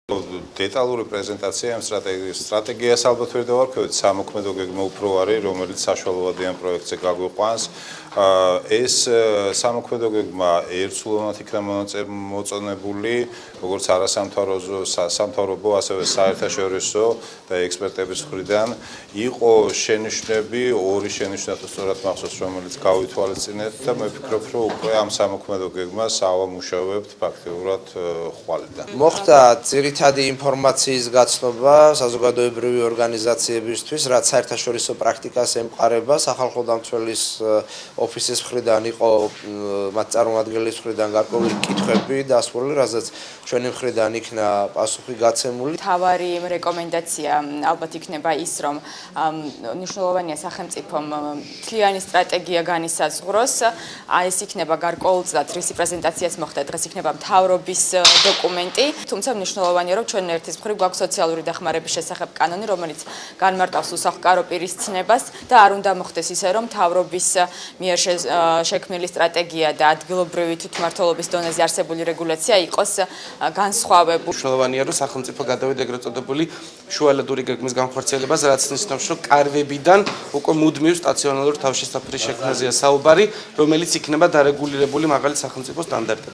Დეტალური პრეზენტაცია ამ სტრატეგიას ალბათ ვერ დავარქვევთ, სამოქმედო გეგმა უფრო არის, რომელიც საშუალოვადიან პროექტზე გაგვიყვანს. ეს სამოქმედო გეგმა ერთსულოვნად იქნა მოწონებული, როგორც არასამთავრობო, ასევე საერთაშორისო და ექსპერტების მხრიდან. იყო შენიშვნები, ორი შენიშვნა სწორად მახსოვს, რომელიც გავითვალისწინეთ და მე ვფიქრობ, რომ უკვე ამ სამოქმედო გეგმას ავამუშავებთ ფაქტიურად ხვალიდან. მოხდა ძირითადი ინფორმაციის გაცნობა საზოგადოებრივი ორგანიზაციებისთვის, რაც საერთაშორისო პრაქტიკას ემყარება. სახალხო დამცველის ოფისის მხრიდან იყო მათ წარმომადგენლის მხრიდან გარკვეული კითხვები დასმული, რაზეც ჩვენი მხრიდან იქნა პასუხი გაცემული. თავარი რეკომენდაცია ალბათ იქნება ის, რომ მნიშვნელოვანია სახელმწიფომ მთლიანი სტრატეგია განისაზღვროს. ეს იქნება გარკვეულწილად რისი პრეზენტაციაც მოხდა დღეს იქნება მთავრობის დოკუმენტი. თუმცა მნიშვნელოვანია, რომ ჩვენ ერთის მხრივ გვაქვს სოციალური დახმარების შესახებ კანონი, რომელიც განმარტავს უსახლკარო პირის ცნებას და არ უნდა მოხდეს ისე, რომ მთავრობის მიერ შექმნილი სტრატეგია და ადგილობრივი თვითმმართველობის დონეზე არსებული რეგულაცია იყოს განსხვავებული. მნიშვნელოვანია, რომ სახელმწიფო გადავიდა ეგრეთ წოდებული შუალედური გეგმის განხორციელებას, რაც ნიშნავს, რომ კარვებიდან უკვე მუდმივ სტაციონარულ თავშესაფრის შექმნაზეა საუბარი, რომელიც იქნება დარეგულირებული მაღალი სახელმწიფო სტანდარტებით.